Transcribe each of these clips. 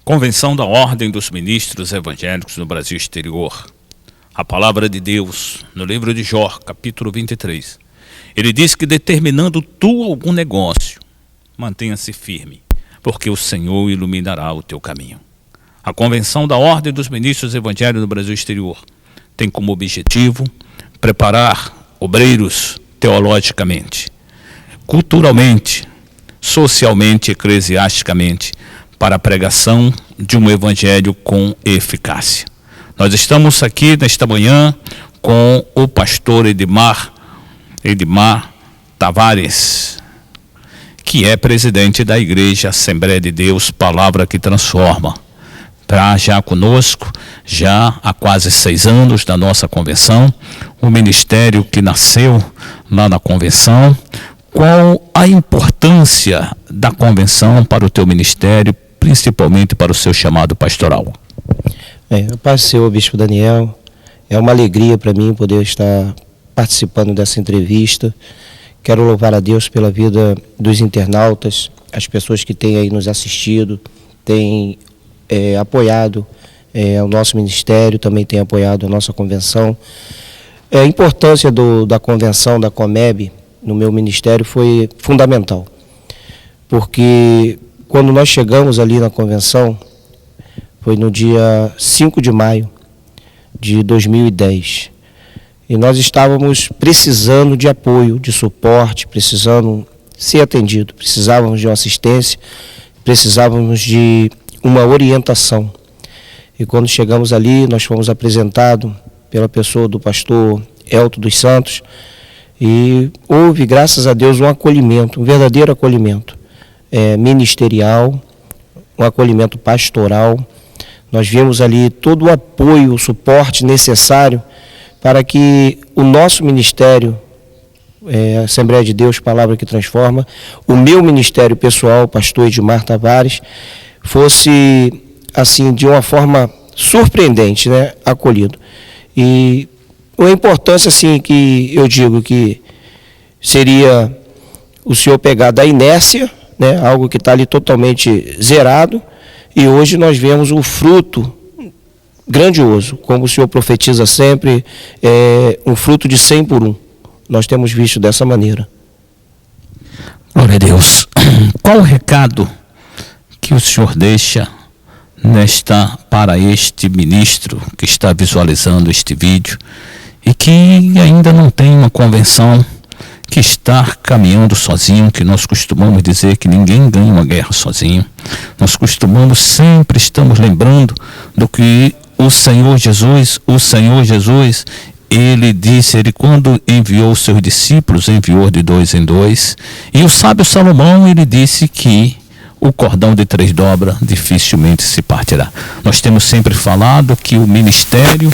Convenção da Ordem dos Ministros Evangélicos no Brasil Exterior. A palavra de Deus, no livro de Jó, capítulo 23. Ele diz que determinando tu algum negócio, mantenha-se firme, porque o Senhor iluminará o teu caminho. A Convenção da Ordem dos Ministros Evangélicos no Brasil Exterior tem como objetivo preparar obreiros teologicamente, culturalmente, socialmente, eclesiasticamente, para a pregação de um evangelho com eficácia. Nós estamos aqui nesta manhã com o pastor Edmar Tavares, que é presidente da Igreja Assembleia de Deus, Palavra que Transforma. Para já conosco, já há quase 6 anos da nossa convenção, o ministério que nasceu lá na convenção. Qual a importância da convenção para o teu ministério, principalmente para o seu chamado pastoral? Paz do Senhor, Bispo Daniel, é uma alegria para mim poder estar participando dessa entrevista. Quero louvar a Deus pela vida dos internautas, as pessoas que têm aí nos assistido, têm apoiado o nosso ministério, também têm apoiado a nossa convenção. A importância da convenção da Comeb no meu ministério foi fundamental, porque quando nós chegamos ali na convenção, foi no dia 5 de maio de 2010, e nós estávamos precisando de apoio, de suporte, precisando ser atendido, precisávamos de uma assistência, precisávamos de uma orientação. E quando chegamos ali, nós fomos apresentados pela pessoa do pastor Elton dos Santos, e houve, graças a Deus, um acolhimento, um verdadeiro acolhimento ministerial, um acolhimento pastoral. Nós vimos ali todo o apoio, o suporte necessário para que o nosso ministério, Assembleia de Deus, Palavra que Transforma, o meu ministério pessoal, pastor Edmar Tavares, fosse, assim, de uma forma surpreendente, acolhido. E a importância, assim, que eu digo que seria o senhor pegar da inércia, algo que está ali totalmente zerado, e hoje nós vemos um fruto grandioso, como o senhor profetiza sempre, um fruto de 100 por 1. Nós temos visto dessa maneira. Glória a Deus. Qual o recado que o senhor deixa para este ministro que está visualizando este vídeo e que ainda não tem uma convenção, que está caminhando sozinho, que nós costumamos dizer que ninguém ganha uma guerra sozinho? Nós sempre estamos lembrando do que o Senhor Jesus, ele disse, ele quando enviou os seus discípulos, enviou de 2 em 2, e o sábio Salomão, ele disse que o cordão de 3 dobras dificilmente se partirá. Nós temos sempre falado que o ministério,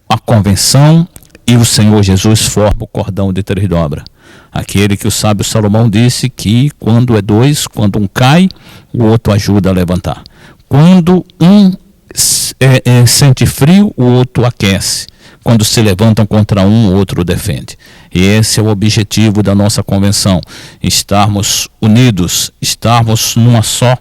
a convenção e o Senhor Jesus formam o cordão de 3 dobras. Aquele que o sábio Salomão disse que quando é 2, quando um cai, o outro ajuda a levantar. Quando um sente frio, o outro aquece. Quando se levantam contra um, o outro defende. E esse é o objetivo da nossa convenção: estarmos unidos, estarmos numa só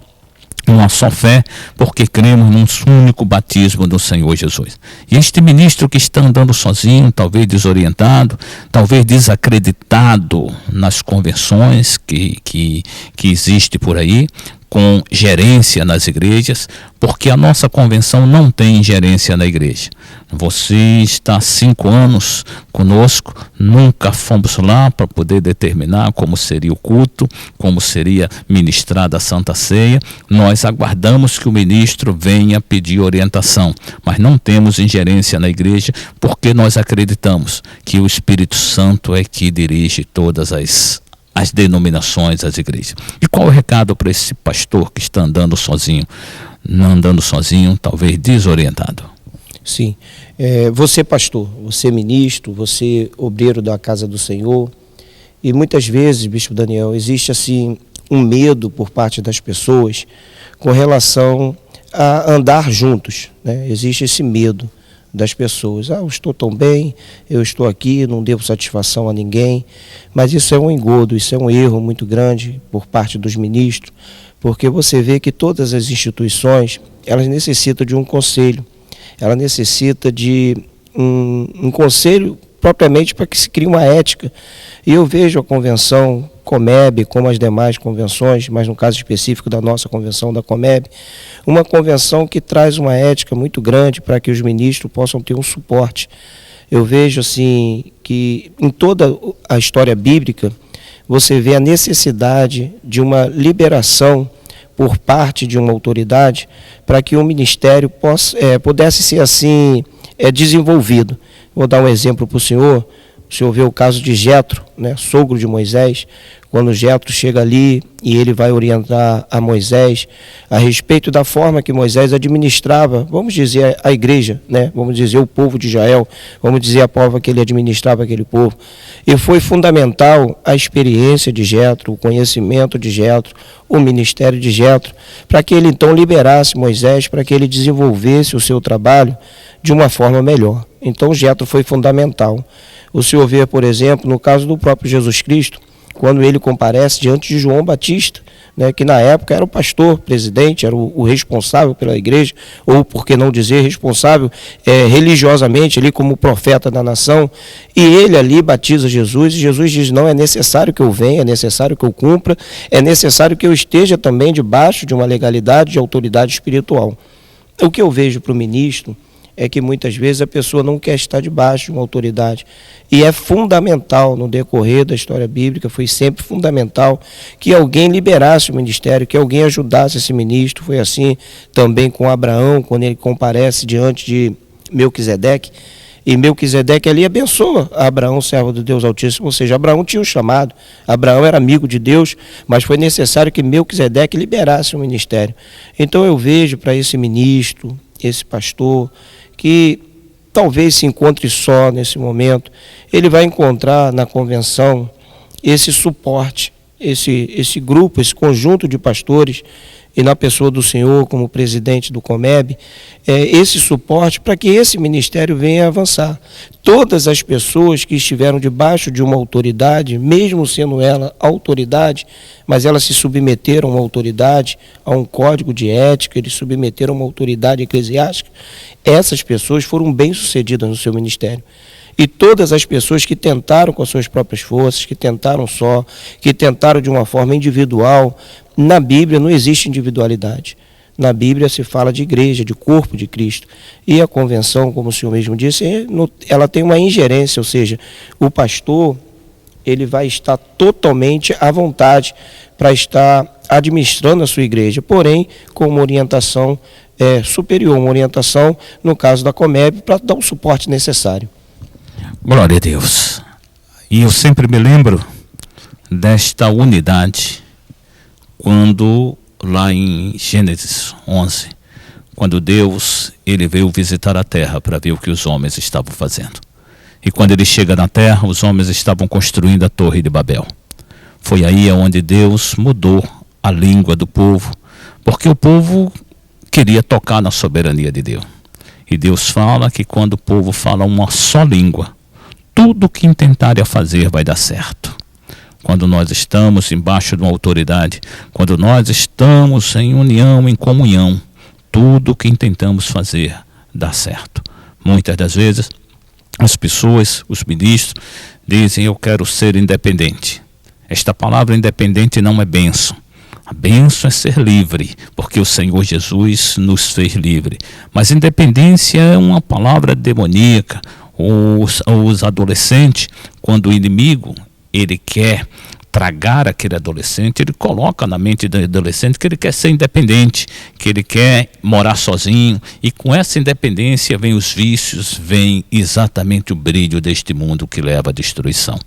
fé, porque cremos num único batismo do Senhor Jesus. E este ministro que está andando sozinho, talvez desorientado, talvez desacreditado nas convenções que existe por aí, com gerência nas igrejas, porque a nossa convenção não tem gerência na igreja. Você está há 5 anos conosco, nunca fomos lá para poder determinar como seria o culto, como seria ministrada a Santa Ceia. Nós aguardamos que o ministro venha pedir orientação, mas não temos ingerência na igreja, porque nós acreditamos que o Espírito Santo é que dirige todas as denominações, as igrejas. E qual o recado para esse pastor que está andando sozinho, talvez desorientado? Sim, você pastor, você ministro, você obreiro da casa do Senhor, E muitas vezes, Bispo Daniel, existe assim um medo por parte das pessoas com relação a andar juntos, né? Existe esse medo das pessoas. Eu estou tão bem, eu estou aqui, não devo satisfação a ninguém. Mas isso é um engodo, isso é um erro muito grande por parte dos ministros, porque você vê que todas as instituições, elas necessitam de um conselho, ela necessita de um conselho propriamente para que se crie uma ética. E eu vejo a convenção Comeb, como as demais convenções, mas no caso específico da nossa convenção da Comeb, uma convenção que traz uma ética muito grande para que os ministros possam ter um suporte. Eu vejo assim que em toda a história bíblica você vê a necessidade de uma liberação por parte de uma autoridade para que o ministério pudesse ser assim desenvolvido. Vou dar um exemplo para o senhor vê o caso de Jetro, né, sogro de Moisés, quando Jetro chega ali e ele vai orientar a Moisés a respeito da forma que Moisés administrava, vamos dizer, a igreja, né, vamos dizer o povo de Israel, vamos dizer a forma que ele administrava aquele povo. E foi fundamental a experiência de Jetro, o conhecimento de Jetro, o ministério de Jetro, para que ele então liberasse Moisés, para que ele desenvolvesse o seu trabalho de uma forma melhor. Então Jetro foi fundamental. O senhor vê, por exemplo, no caso do próprio Jesus Cristo, quando ele comparece diante de João Batista, né, que na época era o pastor, presidente, era o responsável pela igreja, ou por que não dizer responsável religiosamente, ali como profeta da nação, e ele ali batiza Jesus, e Jesus diz, não, é necessário que eu venha, é necessário que eu cumpra, é necessário que eu esteja também debaixo de uma legalidade de autoridade espiritual. O que eu vejo para o ministro é que muitas vezes a pessoa não quer estar debaixo de uma autoridade. E é fundamental, no decorrer da história bíblica, foi sempre fundamental que alguém liberasse o ministério, que alguém ajudasse esse ministro. Foi assim também com Abraão, quando ele comparece diante de Melquisedeque. E Melquisedeque ali abençoa Abraão, servo do Deus Altíssimo. Ou seja, Abraão tinha um chamado, Abraão era amigo de Deus, mas foi necessário que Melquisedeque liberasse o ministério. Então eu vejo para esse ministro, esse pastor, que talvez se encontre só nesse momento, ele vai encontrar na convenção esse suporte, esse grupo, esse conjunto de pastores, e na pessoa do senhor como presidente do Comeb, esse suporte para que esse ministério venha avançar. Todas as pessoas que estiveram debaixo de uma autoridade, mesmo sendo ela autoridade, mas elas se submeteram a uma autoridade, a um código de ética, eles submeteram a uma autoridade eclesiástica, essas pessoas foram bem-sucedidas no seu ministério. E todas as pessoas que tentaram com as suas próprias forças, que tentaram só, que tentaram de uma forma individual, na Bíblia não existe individualidade. Na Bíblia se fala de igreja, de corpo de Cristo. E a convenção, como o senhor mesmo disse, ela tem uma ingerência, ou seja, o pastor ele vai estar totalmente à vontade para estar administrando a sua igreja, porém com uma orientação superior, uma orientação, no caso da Comeb, para dar o suporte necessário. Glória a Deus. E eu sempre me lembro desta unidade quando lá em Gênesis 11, quando Deus ele veio visitar a terra para ver o que os homens estavam fazendo. E quando ele chega na terra, os homens estavam construindo a Torre de Babel. Foi aí onde Deus mudou a língua do povo, porque o povo queria tocar na soberania de Deus. E Deus fala que quando o povo fala uma só língua, tudo que intentarem fazer vai dar certo. Quando nós estamos embaixo de uma autoridade, quando nós estamos em união, em comunhão, tudo que intentamos fazer dá certo. Muitas das vezes, as pessoas, os ministros, dizem, eu quero ser independente. Esta palavra independente não é bênção. A bênção é ser livre, porque o Senhor Jesus nos fez livre. Mas independência é uma palavra demoníaca. Os adolescentes, quando o inimigo ele quer tragar aquele adolescente, ele coloca na mente do adolescente que ele quer ser independente, que ele quer morar sozinho, e com essa independência vem os vícios, vem exatamente o brilho deste mundo que leva à destruição.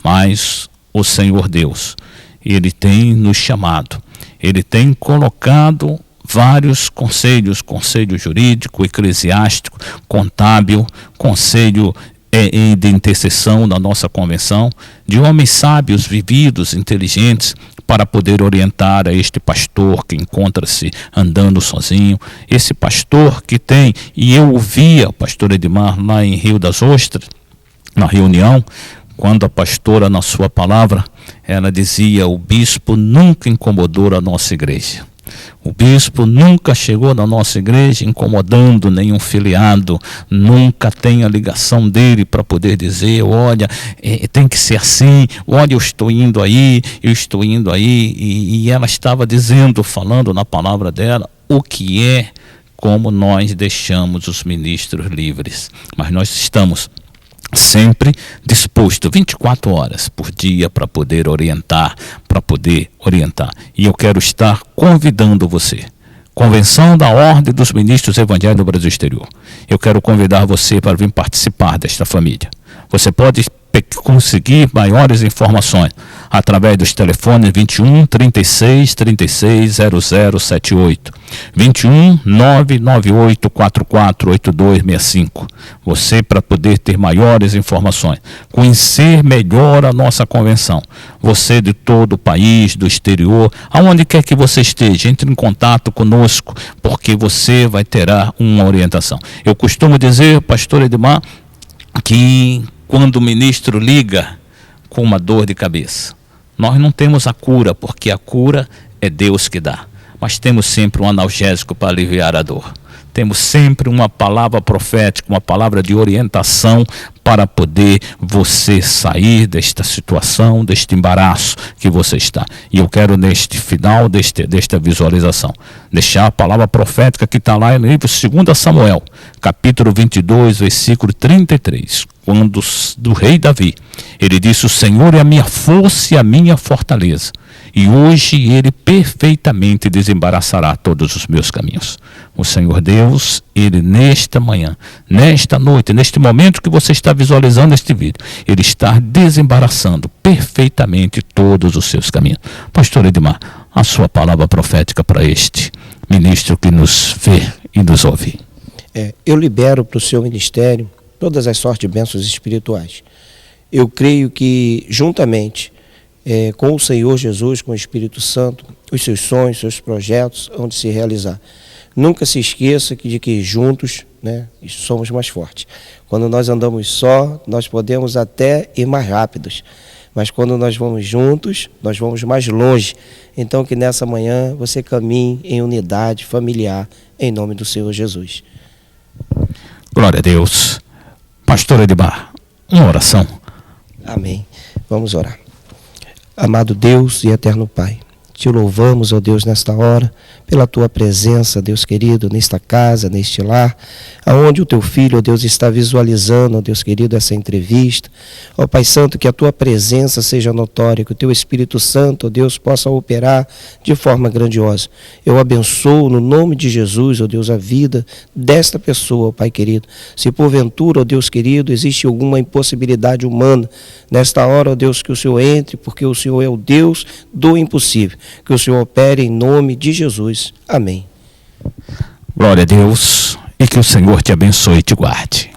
Mas o Senhor Deus, ele tem nos chamado, ele tem colocado vários conselhos, conselho jurídico, eclesiástico, contábil, conselho e de intercessão na nossa convenção, de homens sábios, vividos, inteligentes, para poder orientar a este pastor que encontra-se andando sozinho, esse pastor que tem, e eu ouvia o pastor Edmar lá em Rio das Ostras, na reunião, quando a pastora, na sua palavra, ela dizia: o bispo nunca incomodou a nossa igreja. O bispo nunca chegou na nossa igreja incomodando nenhum filiado, nunca tem a ligação dele para poder dizer: olha, tem que ser assim, olha, eu estou indo aí, e ela estava dizendo, falando na palavra dela, o que é, como nós deixamos os ministros livres. Mas nós estamos sempre disposto 24 horas por dia para poder orientar. E eu quero estar convidando você. Convenção da Ordem dos Ministros Evangélicos do Brasil Exterior. Eu quero convidar você para vir participar desta família. Você pode conseguir maiores informações através dos telefones 21 36 36 0078, 21 998 44 8265. Você, para poder ter maiores informações, conhecer melhor a nossa convenção, você de todo o país, do exterior, aonde quer que você esteja, entre em contato conosco, porque você vai ter uma orientação. Eu costumo dizer, pastor Edmar, que quando o ministro liga com uma dor de cabeça, nós não temos a cura, porque a cura é Deus que dá. Mas temos sempre um analgésico para aliviar a dor. Temos sempre uma palavra profética, uma palavra de orientação para poder você sair desta situação, deste embaraço que você está. E eu quero, neste final desta visualização, deixar a palavra profética que está lá no livro 2 Samuel, capítulo 22, versículo 33. Quando do rei Davi, ele disse: o Senhor é a minha força e a minha fortaleza, e hoje ele perfeitamente desembaraçará todos os meus caminhos. O Senhor Deus, ele nesta manhã, nesta noite, neste momento que você está visualizando este vídeo, ele está desembaraçando perfeitamente todos os seus caminhos. Pastor Edmar, a sua palavra profética para este ministro que nos vê e nos ouve. Eu libero para o seu ministério todas as sortes de bênçãos espirituais. Eu creio que, juntamente com o Senhor Jesus, com o Espírito Santo, os seus sonhos, seus projetos hão de se realizar. Nunca se esqueça de que juntos, somos mais fortes. Quando nós andamos só, nós podemos até ir mais rápidos, mas quando nós vamos juntos, nós vamos mais longe. Então que nessa manhã você caminhe em unidade familiar, em nome do Senhor Jesus. Glória a Deus. Pastor Edmar, uma oração. Amém. Vamos orar. Amado Deus e eterno Pai, te louvamos, ó Deus, nesta hora, pela tua presença, Deus querido, nesta casa, neste lar, aonde o teu filho, ó Deus, está visualizando, ó Deus querido, essa entrevista. Ó Pai Santo, que a tua presença seja notória, que o teu Espírito Santo, ó Deus, possa operar de forma grandiosa. Eu abençoo no nome de Jesus, ó Deus, a vida desta pessoa, ó Pai querido. Se porventura, ó Deus querido, existe alguma impossibilidade humana, nesta hora, ó Deus, que o Senhor entre, porque o Senhor é o Deus do impossível. Que o Senhor opere em nome de Jesus. Amém. Glória a Deus e que o Senhor te abençoe e te guarde.